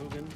Logan.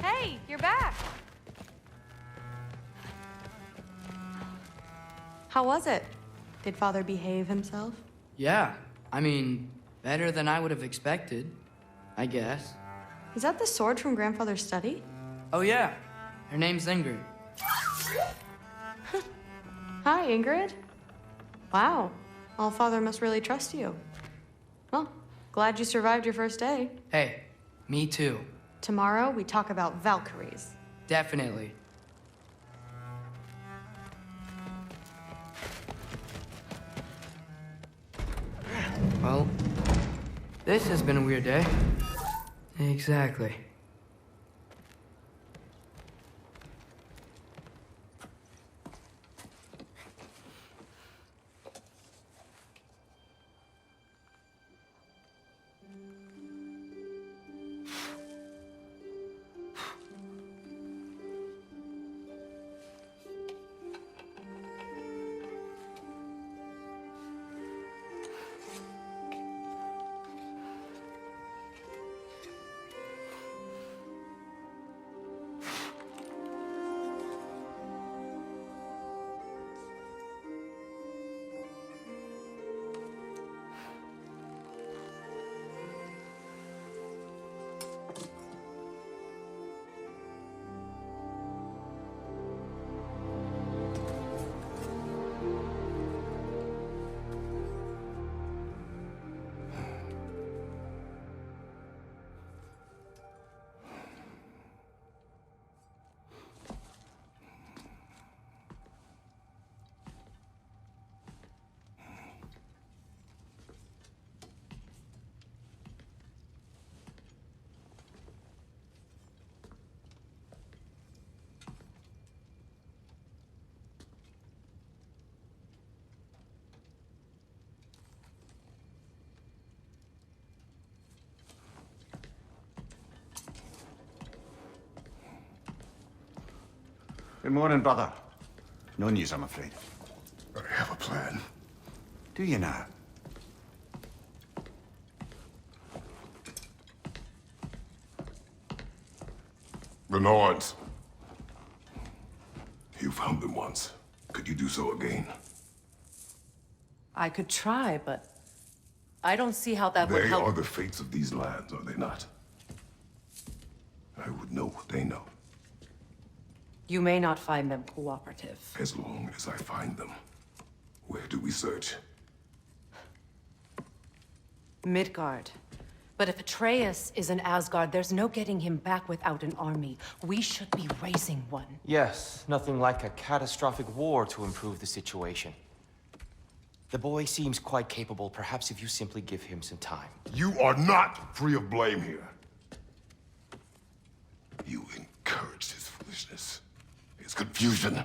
Hey, you're back! How was it? Did Father behave himself? Yeah, I mean, better than I would have expected, I guess. Is that the sword from Grandfather's study? Oh yeah, her name's Ingrid. Hi, Ingrid. Wow, Allfather must really trust you. Well, glad you survived your first day. Hey, me too. Tomorrow, we talk about Valkyries. Definitely. Well, this has been a weird day. Exactly. Good morning, brother. No news, I'm afraid. I have a plan. Do you now? The Norns. You found them once. Could you do so again? I could try, but I don't see how that would They help. are the fates of these lands, are they not? I would know what they know. You may not find them cooperative. As long as I find them. Where do we search? Midgard. But if Atreus is in Asgard, there's no getting him back without an army. We should be raising one. Yes, nothing like a catastrophic war to improve the situation. The boy seems quite capable. Perhaps if you simply give him some time. You are not free of blame here. You encouraged his foolishness. His confusion.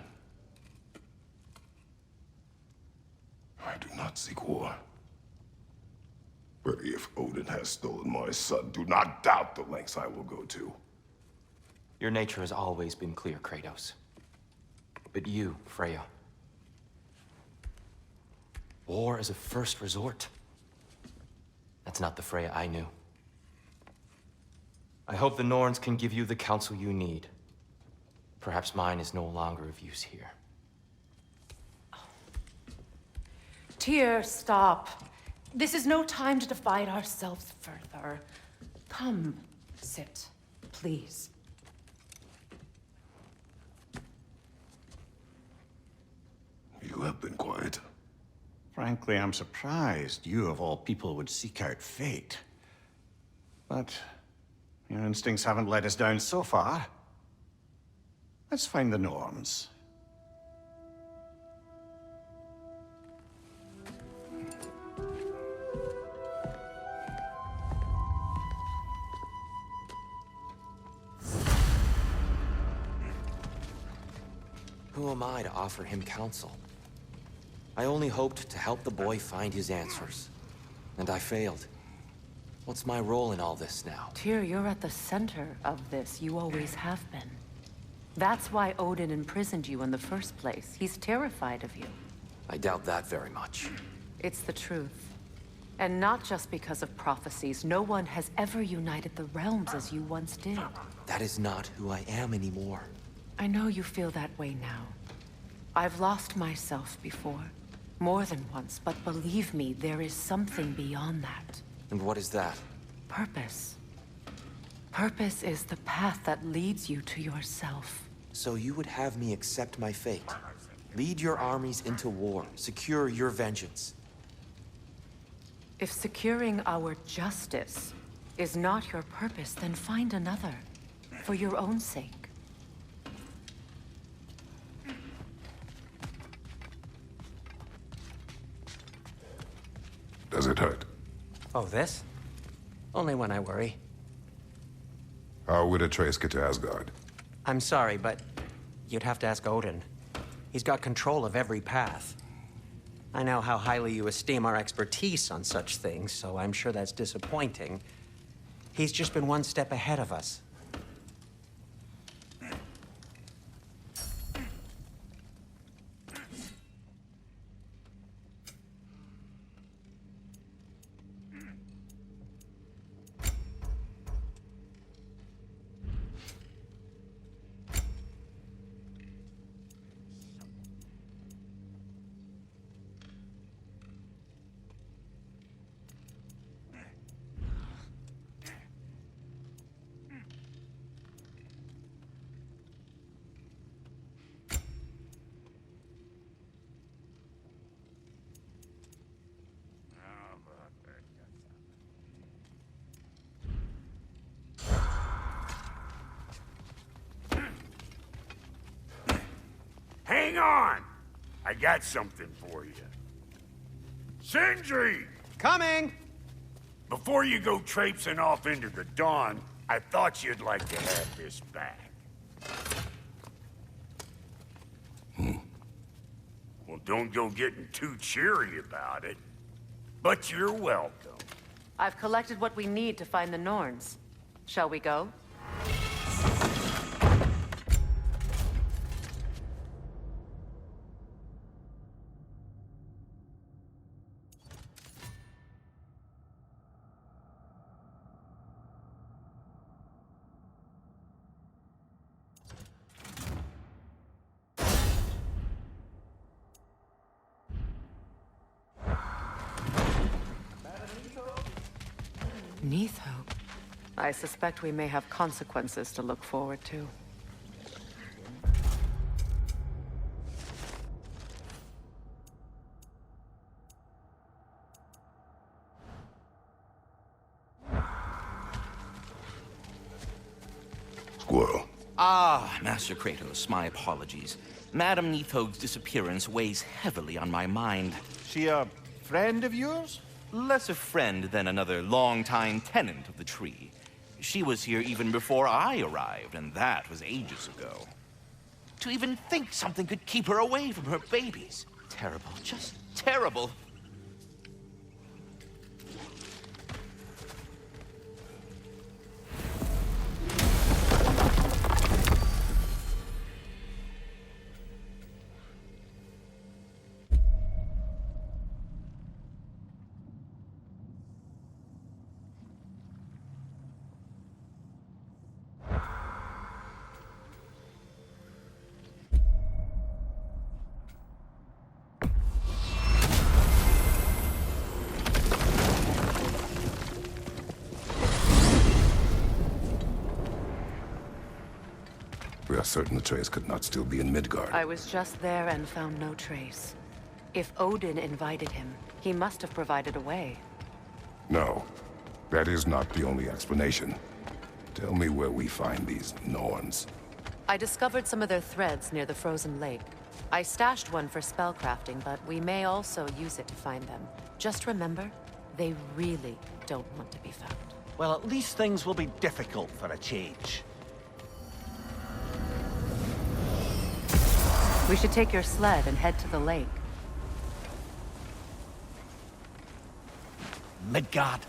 I do not seek war. But if Odin has stolen my son, do not doubt the lengths I will go to. Your nature has always been clear, Kratos. But you, Freya. War is a first resort. That's not the Freya I knew. I hope the Norns can give you the counsel you need. Perhaps mine is no longer of use here. Tyr, stop. This is no time to divide ourselves further. Come, sit, please. Frankly, I'm surprised you of all people would seek out fate. But your instincts haven't let us down so far. Let's find the Norns. Who am I to offer him counsel? I only hoped to help the boy find his answers. And I failed. What's my role in all this now? Tyr, you're at the center of this. You always have been. That's why Odin imprisoned you in the first place. He's terrified of you. I doubt that very much. It's the truth. And not just because of prophecies. No one has ever united the realms as you once did. That is not who I am anymore. I know you feel that way now. I've lost myself before. More than once, but believe me, there is something beyond that. And what is that? Purpose. Purpose is the path that leads you to yourself. So you would have me accept my fate? Lead your armies into war, secure your vengeance. If securing our justice is not your purpose, then find another. For your own sake. Does it hurt? Oh, this? Only when I worry. How would Atreus get to Asgard? I'm sorry, but you'd have to ask Odin. He's got control of every path. I know how highly you esteem our expertise on such things, so I'm sure that's disappointing. He's just been one step ahead of us. Hang on! I got something for you. Sindri! Coming! Before you go traipsing off into the dawn, I thought you'd like to have this back. Well, don't go getting too cheery about it. But you're welcome. I've collected what we need to find the Norns. Shall we go? Neitho. I suspect we may have consequences to look forward to. Squirrel. Ah, Master Kratos, my apologies. Madame Nithog's disappearance weighs heavily on my mind. She a friend of yours? Less a friend than another longtime tenant of the tree. She was here even before I arrived, and that was ages ago. To even think something could keep her away from her babies. Terrible, just terrible. We are certain Atreus could not still be in Midgard. I was just there and found no trace. If Odin invited him, he must have provided a way. No, that is not the only explanation. Tell me where we find these Norns. I discovered some of their threads near the frozen lake. I stashed one for spellcrafting, but we may also use it to find them. Just remember, they really don't want to be found. Well, at least things will be difficult for a change. We should take your sled and head to the lake. Midgard.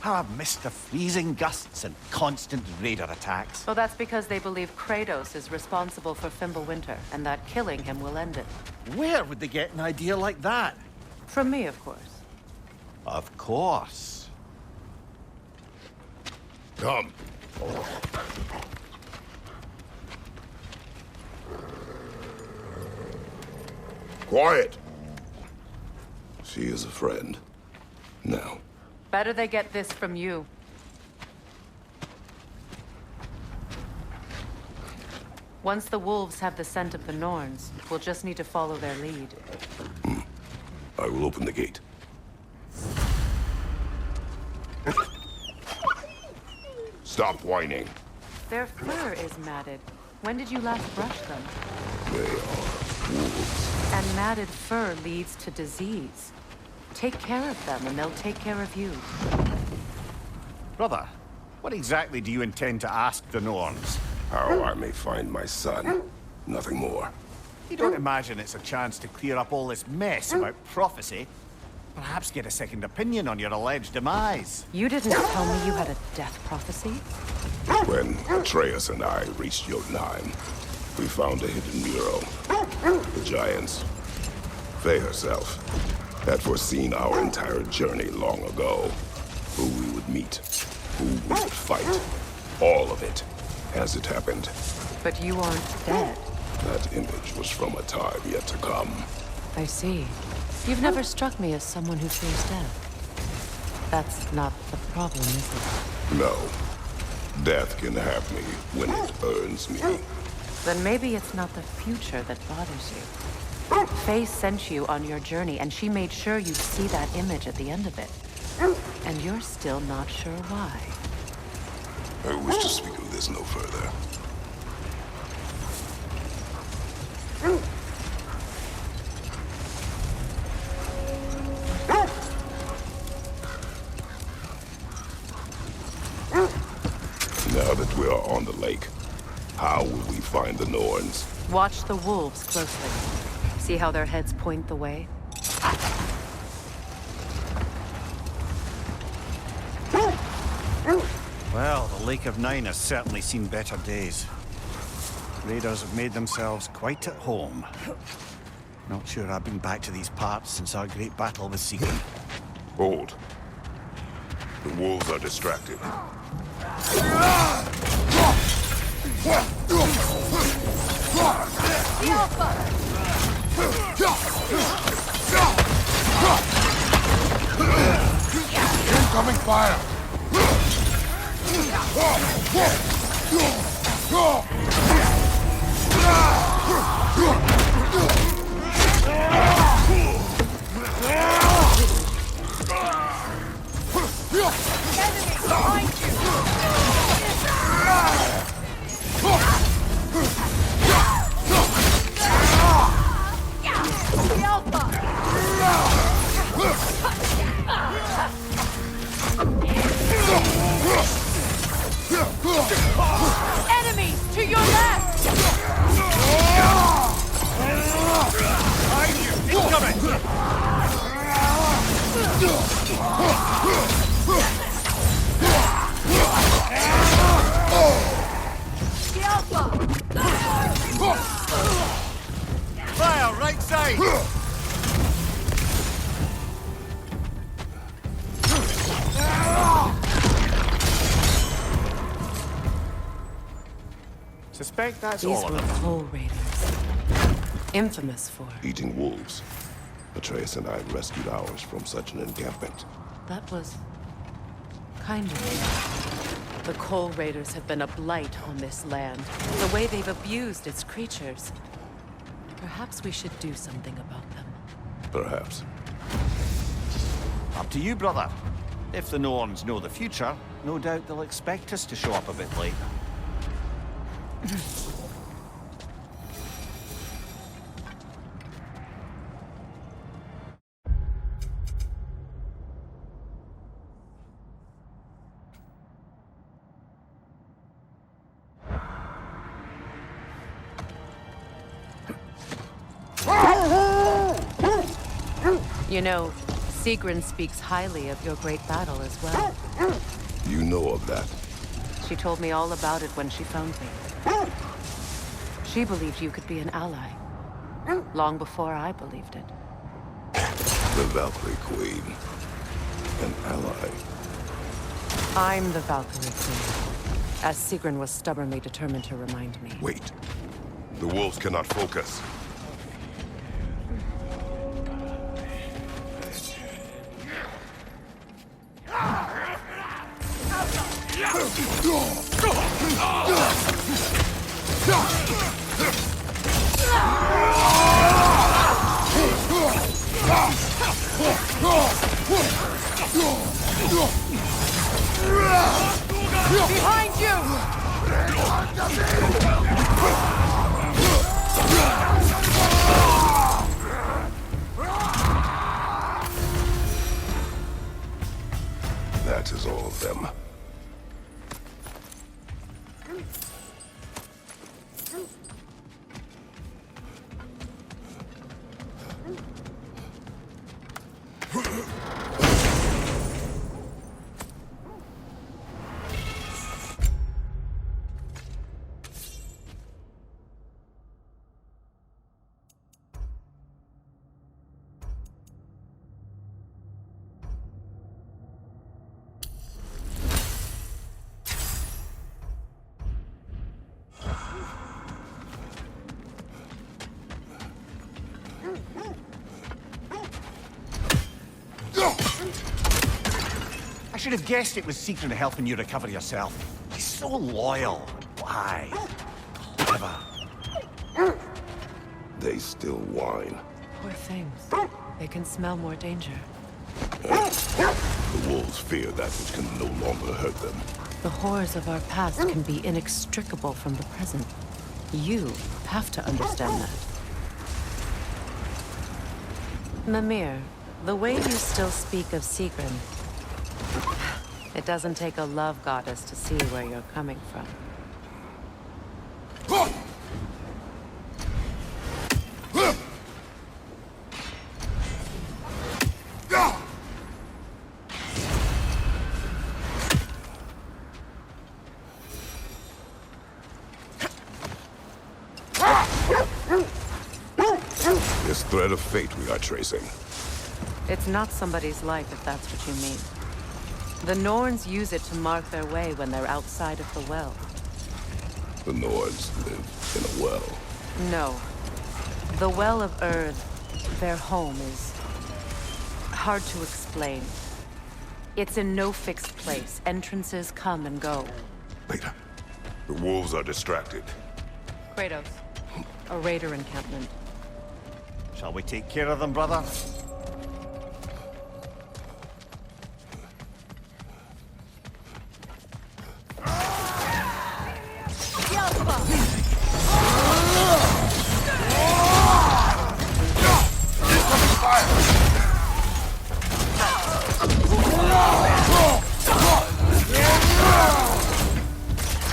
How I've missed the freezing gusts and constant raider attacks. Well, that's because they believe Kratos is responsible for Fimbulwinter, and that killing him will end it. Where would they get an idea like that? From me, of course. Of course. Come. Quiet. She is a friend. Now. Better they get this from you. Once the wolves have the scent of the Norns, we'll just need to follow their lead. I will open the gate. Stop whining. Their fur is matted. When did you last brush them? They are wolves. And matted fur leads to disease. Take care of them, and they'll take care of you. Brother, what exactly do you intend to ask the Norns? How I may find my son. Nothing more. You don't imagine it's a chance to clear up all this mess about prophecy? Perhaps get a second opinion on your alleged demise. You didn't tell me you had a death prophecy? When Atreus and I reached Jotunheim, we found a hidden mural. The Giants, Faye herself, had foreseen our entire journey long ago. Who we would meet, who we would fight. All of it, as it happened. But you aren't dead. That image was from a time yet to come. I see. You've never struck me as someone who fears death. That's not the problem, is it? No. Death can have me when it earns me. Then maybe it's not the future that bothers you. Faye sent you on your journey, and she made sure you'd see that image at the end of it. And you're still not sure why. I wish to speak of this no further. Now that we are on the lake, how will we find the Norns? Watch the wolves closely. See how their heads point the way? Well, the Lake of Nine has certainly seen better days. Raiders have made themselves quite at home. Not sure I've been back to these parts since our great battle with Sigurd. Hold. The wolves are distracted. Incoming fire! Enemies to your left! Behind you! Incoming! Fire, right side! Suspect that's These all of were them. Coal Raiders. Infamous for. Eating wolves. Atreus and I rescued ours from such an encampment. That was kind of you. The Coal Raiders have been a blight on this land. The way they've abused its creatures. Perhaps we should do something about them. Perhaps. Up to you, brother. If the Norns know the future, no doubt they'll expect us to show up a bit late. You know, Sigrun speaks highly of your great battle as well. You know of that? She told me all about it when she found me. She believed you could be an ally. Long before I believed it. The Valkyrie Queen. An ally. I'm the Valkyrie Queen, as Sigrun was stubbornly determined to remind me. Wait. The wolves cannot focus. Behind you! That is all of them. I should have guessed it was Sigrun helping you recover yourself. He's so loyal. Why? Clever. They still whine. Poor things. They can smell more danger. The wolves fear that which can no longer hurt them. The horrors of our past can be inextricable from the present. You have to understand that. Mimir, the way you still speak of Sigrun, it doesn't take a love goddess to see where you're coming from. This thread of fate we are tracing. It's not somebody's life, if that's what you mean. The Norns use it to mark their way when they're outside of the well. The Nords live in a well. No. The Well of Earth, their home, is hard to explain. It's in no fixed place. Entrances come and go. Wait. The wolves are distracted. Kratos. A raider encampment. Shall we take care of them, brother?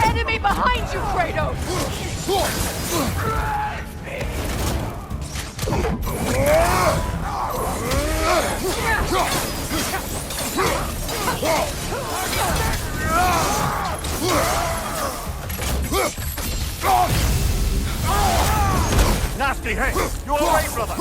Enemy behind you, Kratos! Nasty hit! You all right, brother?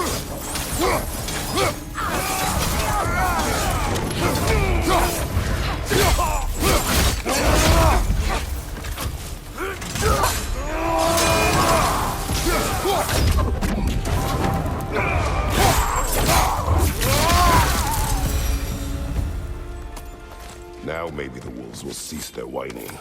Now maybe the wolves will cease their whining.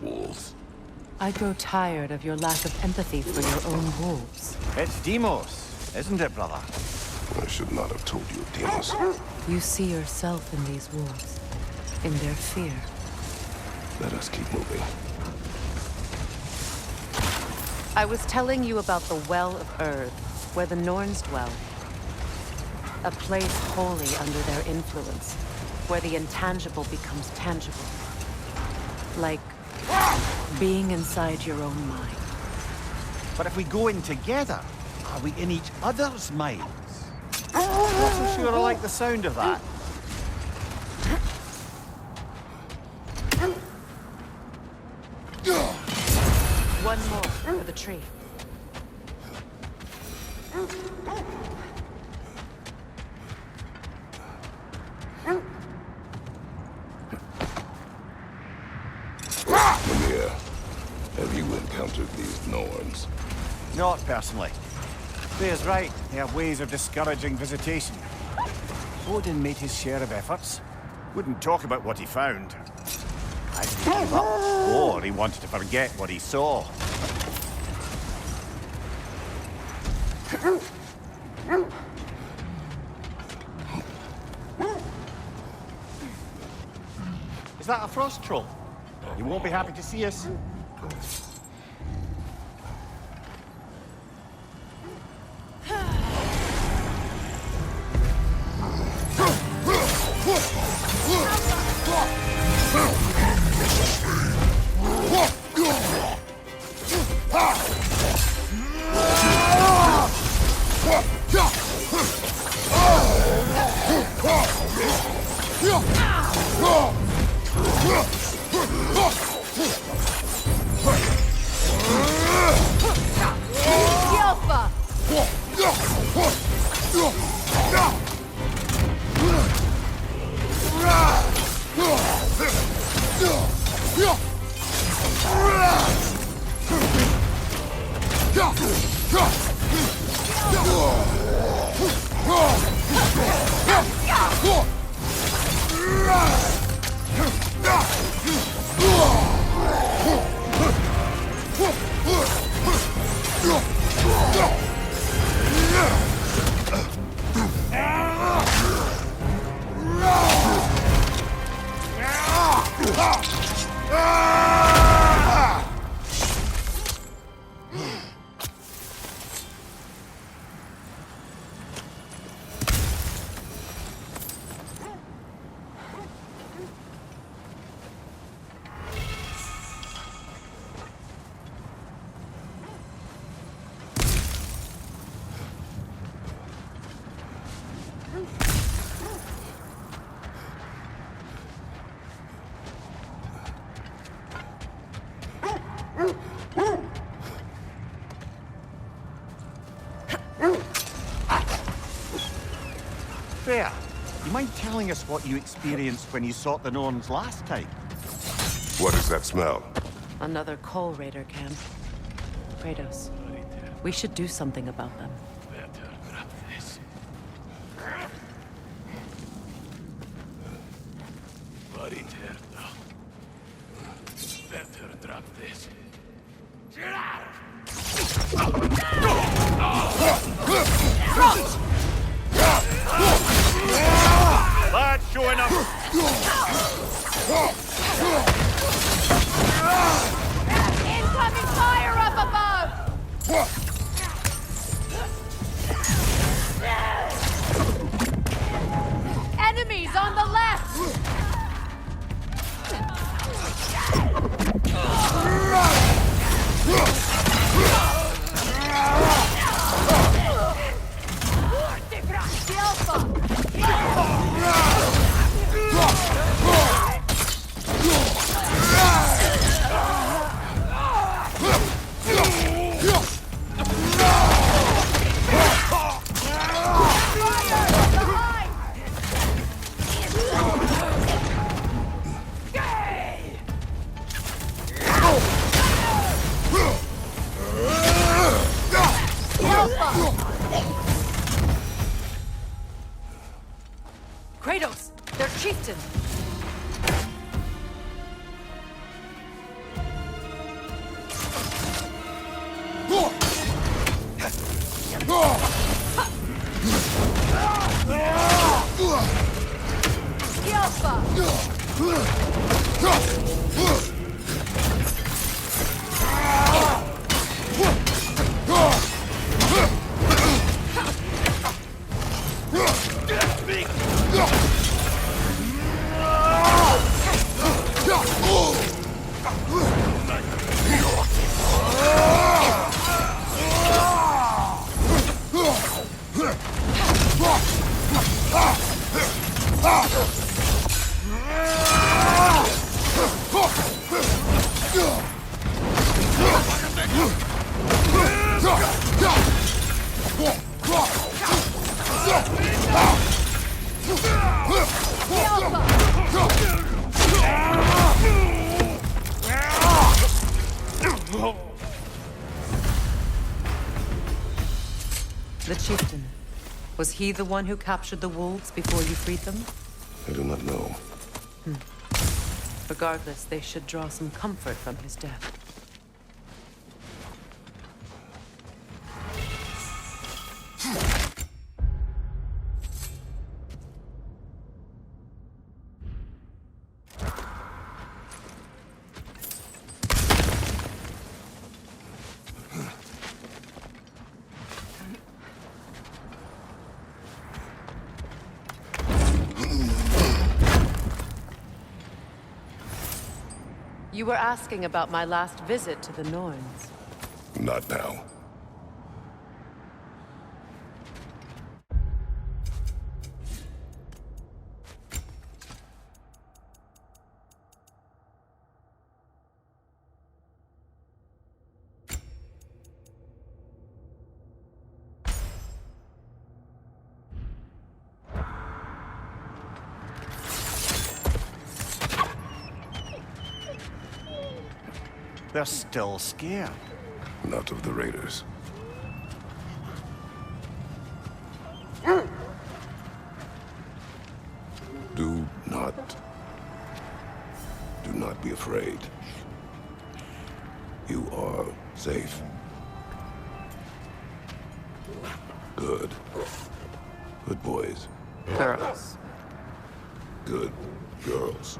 Wolves. I grow tired of your lack of empathy for your own wolves. It's Demos, isn't it, brother? I should not have told you, Demos. You see yourself in these wolves, in their fear. Let us keep moving. I was telling you about the Well of Earth, where the Norns dwell. A place wholly under their influence, where the intangible becomes tangible. Like being inside your own mind. But if we go in together, are we in each other's minds? Not so sure I like the sound of that. One more for the tree. Lemire, have you encountered these Norns? Not personally. Thayer's right. They have ways of discouraging visitation. Odin made his share of efforts. Wouldn't talk about what he found. Either he gave up, or he wanted to forget what he saw. Is that a frost troll? You won't be happy to see us. Freya, you mind telling us what you experienced when you sought the Norns last time? What is that smell? Another Coal Raider camp. Kratos, we should do something about them. Lads showing up! Incoming fire up above! Enemies on the left! Kratos, their chieftain! The chieftain. Was he the one who captured the wolves before you freed them? I do not know. Regardless, they should draw some comfort from his death. You were asking about my last visit to the Norns. Not now. They're still scared. Not of the Raiders. Do not be afraid. You are safe. Good. Good boys. Girls. Good girls.